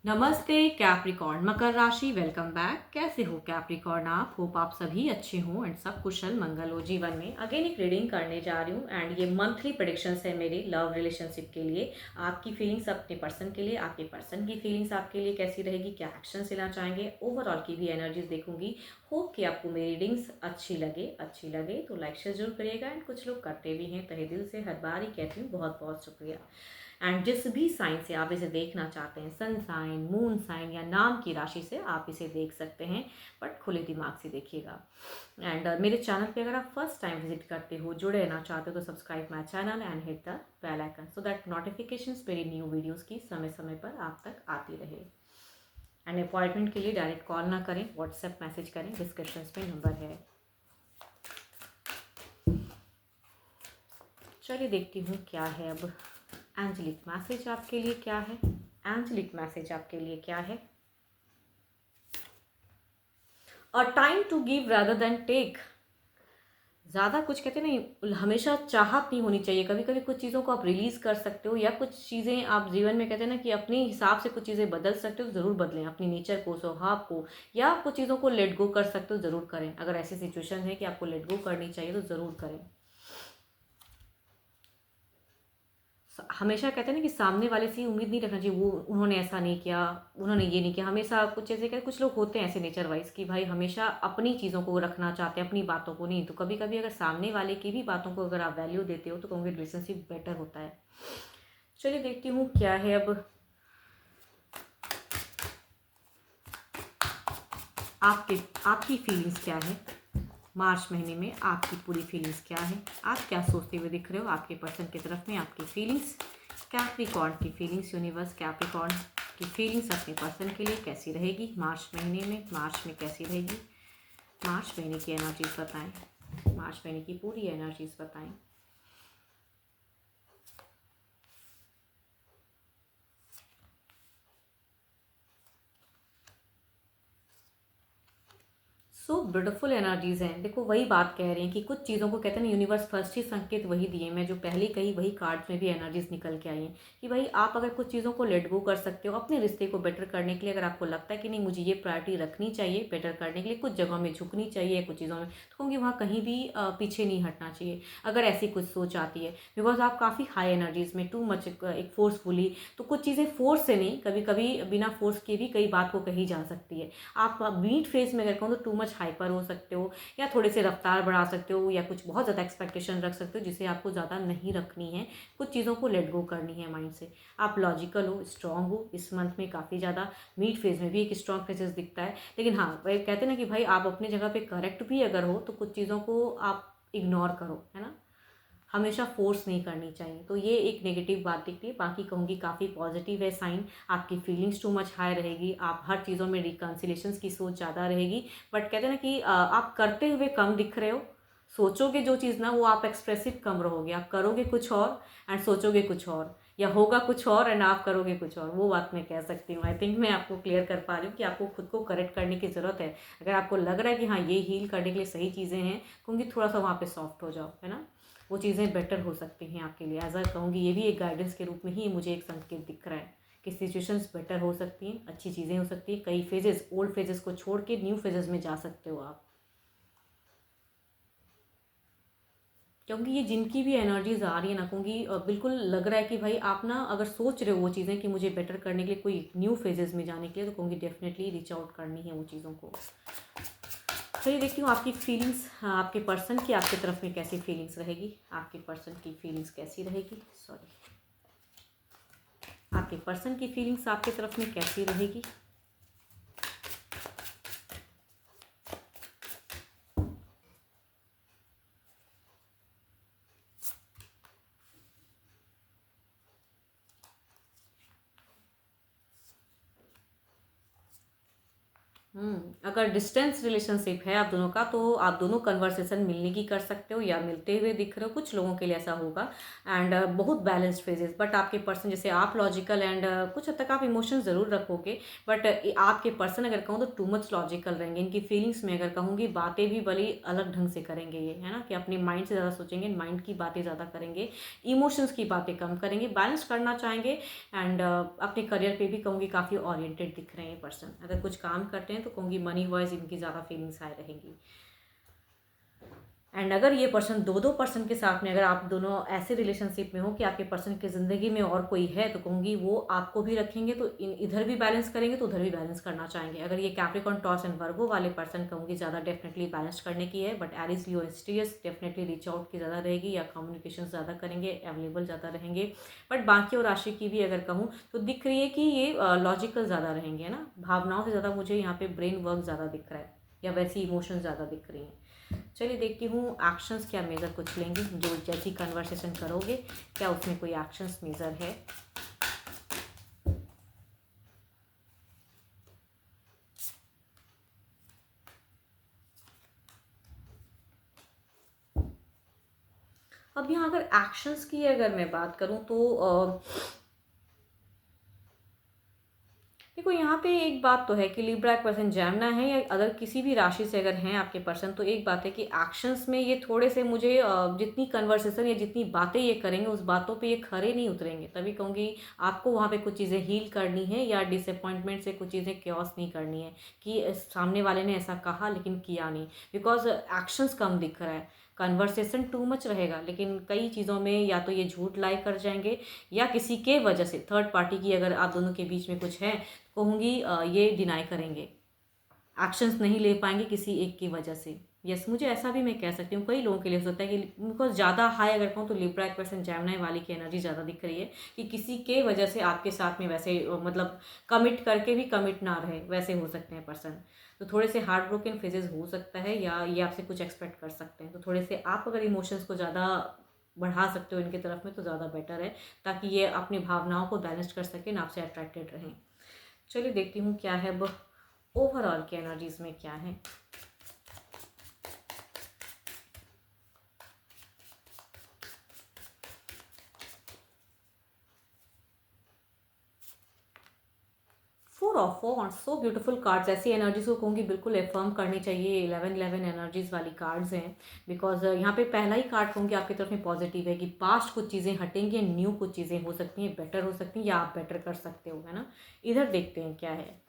नमस्ते कैप्रिकॉर्न मकर राशि। Welcome back. कैसे हो कैप्रिकॉर्न आप? होप आप सभी अच्छे हो एंड सब कुशल मंगल हो जीवन में। अगेन एक रीडिंग करने जा रही हूँ एंड ये मंथली प्रेडिक्शंस है मेरे लव रिलेशनशिप के लिए। आपकी फीलिंग्स अपने पर्सन के लिए, आपके पर्सन की फीलिंग्स आपके लिए कैसी रहेगी, क्या एक्शन लेना चाहेंगे, ओवरऑल की भी एनर्जीज देखूंगी। होप कि आपको मेरी रीडिंग्स अच्छी लगे तो लाइक शेयर जरूर करिएगा। एंड कुछ लोग करते भी हैं, तहे दिल से हर बार ही कहती हूँ बहुत बहुत शुक्रिया। एंड जिस भी साइन से आप इसे देखना चाहते हैं, सन साइन, मून साइन या नाम की राशि से आप इसे देख सकते हैं, बट खुले दिमाग से देखिएगा। एंड मेरे चैनल पे अगर आप फर्स्ट टाइम विजिट करते हो, जुड़े रहना चाहते हो तो subscribe my channel and hit the bell icon so that notifications मेरी न्यू वीडियोस की समय समय पर आप तक आती रहे। एंड अपॉइंटमेंट के लिए डायरेक्ट कॉल ना करें, व्हाट्सएप मैसेज करें, डिस्क्रिप्शन में नंबर है। चलिए देखती हूँ क्या है अब एंजलिक मैसेज आपके लिए क्या है। एंजलिक मैसेज आपके लिए क्या है? A time to give rather than take. ज़्यादा कुछ कहते नहीं, हमेशा चाहत नहीं होनी चाहिए। कभी कभी कुछ चीज़ों को आप रिलीज़ कर सकते हो, या कुछ चीज़ें आप जीवन में कहते हैं ना कि अपने हिसाब से कुछ चीज़ें बदल सकते हो तो ज़रूर बदलें। अपनी नेचर को, स्वभाव को, या कुछ चीज़ों को लेट गो कर सकते हो ज़रूर करें। अगर ऐसी सिचुएशन है कि आपको लेट गो करनी चाहिए तो ज़रूर करें। हमेशा कहते हैं ना कि सामने वाले से उम्मीद नहीं रखना चाहिए, वो उन्होंने ऐसा नहीं किया, उन्होंने ये नहीं किया। हमेशा कुछ ऐसे कहते, कुछ लोग होते हैं ऐसे नेचर वाइज कि भाई हमेशा अपनी चीज़ों को रखना चाहते हैं, अपनी बातों को नहीं। तो कभी कभी अगर सामने वाले की भी बातों को अगर आप वैल्यू देते हो तो कहूँगी रिलेशनशिप बेटर होता है। चलिए देखती हूँ क्या है अब आपके आपकी फीलिंग्स क्या है मार्च महीने में। आपकी पूरी फीलिंग्स क्या है, आप क्या सोचते हुए दिख रहे हो आपके पर्सन की तरफ में। आपकी फीलिंग्स, कैप्रिकॉर्न की फीलिंग्स, यूनिवर्स कैप्रिकॉर्न की फीलिंग्स अपने पर्सन के लिए कैसी रहेगी मार्च महीने में। मार्च में कैसी रहेगी, मार्च महीने की एनर्जीज बताएं, मार्च महीने की पूरी एनर्जीज बताएं। सो ब्यूटीफुल एनर्जीज हैं। देखो वही बात कह रही हैं कि कुछ चीज़ों को कहते हैं ना, यूनिवर्स फर्स्ट ही संकेत वही दिए। मैं जो पहले कही वही कार्ड्स में भी एनर्जीज निकल के आई हैं कि भाई आप अगर कुछ चीज़ों को लेट गो कर सकते हो अपने रिश्ते को बेटर करने के लिए। अगर आपको लगता है कि नहीं मुझे ये प्रायोरिटी रखनी चाहिए बेटर करने के लिए, कुछ जगहों में झुकनी चाहिए, कुछ चीज़ों में, तो कहूँगी वहाँ कहीं भी पीछे नहीं हटना चाहिए। अगर ऐसी कुछ सोच आती है, बिकॉज आप काफ़ी हाई एनर्जीज में, टू मच एक फोर्सफुली, तो कुछ चीज़ें फोर्स से नहीं, कभी कभी बिना फोर्स के भी कई बात को कही जा सकती है। आप बीट फेज में अगर कहूँ तो टू मच हाइपर हो सकते हो, या थोड़े से रफ्तार बढ़ा सकते हो, या कुछ बहुत ज़्यादा एक्सपेक्टेशन रख सकते हो जिसे आपको ज़्यादा नहीं रखनी है। कुछ चीज़ों को लेट गो करनी है माइंड से। आप लॉजिकल हो, स्ट्रांग हो। इस मंथ में काफ़ी ज़्यादा मीड फेज में भी एक स्ट्रांग फेजेस दिखता है। लेकिन हाँ, वह कहते हैं ना कि भाई आप अपनी जगह पे करेक्ट भी अगर हो तो कुछ चीज़ों को आप इग्नोर करो, है ना। हमेशा फोर्स नहीं करनी चाहिए। तो ये एक नेगेटिव बात दिखती है। बाकी कहूँगी काफ़ी पॉजिटिव है साइन। आपकी फीलिंग्स टू मच हाई रहेगी, आप हर चीज़ों में रिकन्सिलेशंस की सोच ज़्यादा रहेगी। बट कहते हैं ना कि आप करते हुए कम दिख रहे हो। सोचोगे जो चीज़ ना, वो आप एक्सप्रेसिव कम रहोगे। आप करोगे कुछ और एंड सोचोगे कुछ और, या होगा कुछ और एंड आप करोगे कुछ और। वो बात मैं कह सकती हूँ। आई थिंक मैं आपको क्लियर कर पा रही हूँ कि आपको खुद को करेक्ट करने की ज़रूरत है। अगर आपको लग रहा है कि हाँ ये हील करने के लिए सही चीज़ें हैं, कहूँगी थोड़ा सा वहाँ पे सॉफ्ट हो जाओ, है ना। वो चीज़ें बेटर हो सकती हैं आपके लिए। एज अ कहूँगी ये भी एक गाइडेंस के रूप में ही मुझे एक संकेत दिख रहा है कि सिचुएशंस बेटर हो सकती हैं, अच्छी चीज़ें हो सकती हैं। कई फेजेस, ओल्ड फेजेस को छोड़ के न्यू फेजेस में जा सकते हो आप। क्योंकि ये जिनकी भी एनर्जीज आ रही है ना, कहूँगी बिल्कुल लग रहा है कि भाई आप ना अगर सोच रहे हो वो चीज़ें कि मुझे बेटर करने के लिए, कोई न्यू फेजेस में जाने के लिए, तो कहूँगी डेफिनेटली रीच आउट करनी है वो चीज़ों को। चलिए देखती हूँ आपकी फीलिंग्स, आपके पर्सन की आपकी तरफ में कैसी फीलिंग्स रहेगी। आपके पर्सन की फीलिंग्स कैसी रहेगी, सॉरी, आपके पर्सन की फीलिंग्स आपकी तरफ में कैसी रहेगी। अगर डिस्टेंस रिलेशनशिप है आप दोनों का, तो आप दोनों कन्वर्सेशन मिलने की कर सकते हो या मिलते हुए दिख रहे हो, कुछ लोगों के लिए ऐसा होगा। एंड बहुत बैलेंस्ड फेजेस, बट आपके पर्सन जैसे आप लॉजिकल एंड कुछ हद तक आप इमोशन ज़रूर रखोगे, बट आपके पर्सन अगर कहूँ तो टू मच लॉजिकल रहेंगे। इनकी फीलिंग्स में अगर कहूँगी, बातें भी भले अलग ढंग से करेंगे ये, है ना, कि अपने माइंड से ज़्यादा सोचेंगे, माइंड की बातें ज़्यादा करेंगे, इमोशंस की बातें कम करेंगे, बैलेंस करना चाहेंगे। एंड अपने करियर पे भी कहूँगी काफ़ी ओरिएंटेड दिख रहे हैं ये पर्सन। अगर कुछ काम करते हैं तो कहूँगी मनी वाइज इनकी ज़्यादा फीलिंग्स हाई रहेंगी। एंड अगर ये पर्सन दो दो पर्सन के साथ में, अगर आप दोनों ऐसे रिलेशनशिप में हो कि आपके पर्सन की ज़िंदगी में और कोई है, तो कहूँगी वो आपको भी रखेंगे, तो इधर भी बैलेंस करेंगे तो उधर भी बैलेंस करना चाहेंगे। अगर ये कैप्रिकॉर्न, टॉरस एंड वर्गो वाले पर्सन कहूँगी ज़्यादा डेफिनेटली बैलेंस करने की है, बट एरीज, लियो, स्टीरियस डेफिनेटली रीच आउट की ज़्यादा रहेगी या कम्युनिकेशन ज़्यादा करेंगे, अवेलेबल ज़्यादा रहेंगे। बट बाकी और राशि की भी अगर कहूँ तो दिख रही है कि ये लॉजिकल ज़्यादा रहेंगे, है ना, भावनाओं से ज़्यादा मुझे यहाँ पे ब्रेन वर्क ज़्यादा दिख रहा है, या वैसी इमोशन ज़्यादा दिख रही हैं। चलिए देखती हूँ एक्शंस क्या मेजर कुछ लेंगे, जो जैसी कन्वर्सेशन करोगे क्या उसमें कोई एक्शंस मेजर है। अब यहाँ अगर एक्शंस की अगर मैं बात करूँ तो देखो यहाँ पे एक बात तो है कि लिब्रा एक पर्सन जैमना है, या अगर किसी भी राशि से अगर हैं आपके पर्सन, तो एक बात है कि एक्शंस में ये थोड़े से मुझे जितनी कन्वर्सेशन या जितनी बातें ये करेंगे उस बातों पे ये खरे नहीं उतरेंगे। तभी कहूँगी आपको वहाँ पे कुछ चीज़ें हील करनी है, या डिसअपॉइंटमेंट से कुछ चीज़ें क्योस नहीं करनी है कि सामने वाले ने ऐसा कहा लेकिन किया नहीं, बिकॉज एक्शंस कम दिख रहा है, कन्वर्सेशन टू मच रहेगा, लेकिन कई चीज़ों में या तो ये झूठ लाई कर जाएंगे, या किसी के वजह से थर्ड पार्टी की अगर आप दोनों के बीच में कुछ है, कहूँगी ये डिनाई करेंगे, एक्शंस नहीं ले पाएंगे किसी एक की वजह से। यस, मुझे ऐसा भी मैं कह सकती हूँ, कई लोगों के लिए हो सकता है कि बिकॉज ज़्यादा हाई अगर कहूँ तो लिब्रा एक पर्सन जैमनाई वाली की एनर्जी ज़्यादा दिख रही है, कि किसी के वजह से आपके साथ में वैसे मतलब कमिट करके भी कमिट ना रहे, वैसे हो सकते हैं पर्सन। तो थोड़े से हार्ट ब्रोकन फेजेस हो सकता है, या ये आपसे कुछ एक्सपेक्ट कर सकते हैं, तो थोड़े से आप अगर इमोशंस को ज़्यादा बढ़ा सकते हो इनकी तरफ में तो ज़्यादा बेटर है, ताकि ये अपनी भावनाओं को बैलेंस कर सकें, ना आपसे अट्रैक्टेड रहें। चलिए देखती हूँ क्या है अब ओवरऑल की एनर्जीज में क्या है। Four of wands, so beautiful cards. ऐसी एनर्जीज को कहूँगी बिल्कुल एफर्म करनी चाहिए। 11 एनर्जीज वाली कार्ड्स हैं, बिकॉज यहाँ पे पहला ही कार्ड कहूँगी आपकी तरफ में पॉजिटिव है, कि पास्ट कुछ चीज़ें हटेंगी, न्यू कुछ चीज़ें हो सकती हैं, बेटर हो सकती हैं, या आप बेटर कर सकते हो, है ना। इधर देखते हैं क्या है।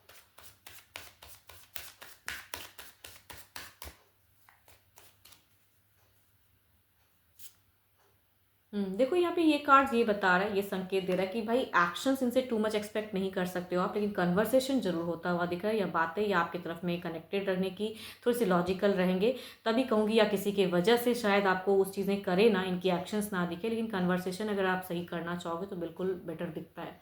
देखो यहाँ पे ये कार्ड्स ये बता रहा है, ये संकेत दे रहा है कि भाई एक्शंस इनसे टू मच एक्सपेक्ट नहीं कर सकते हो आप, लेकिन कन्वर्सेशन जरूर होता हुआ दिख रहा है, या बातें या आपकी तरफ में कनेक्टेड रहने की थोड़ी सी लॉजिकल रहेंगे, तभी कहूँगी, या किसी के वजह से शायद आपको उस चीज़ें करे ना, इनकी एक्शंस ना दिखे, लेकिन कन्वर्सेशन अगर आप सही करना चाहोगे तो बिल्कुल बेटर दिखता है।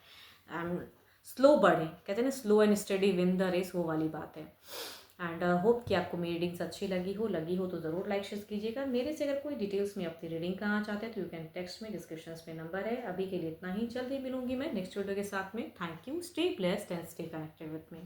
एंड स्लो बढ़े, कहते हैं ना, slow and steady win the race, वो वाली बात है। एंड होप कि आपको मेरी रीडिंग्स अच्छी लगी हो तो ज़रूर लाइक शेयर कीजिएगा। मेरे से अगर कोई डिटेल्स में अपनी रीडिंग करना चाहते हैं तो यू कैन टेक्स्ट में, डिस्क्रिप्शन में नंबर है। अभी के लिए इतना ही, जल्दी मिलूंगी मैं नेक्स्ट वीडियो के साथ में। Thank you, stay blessed and stay connected with me.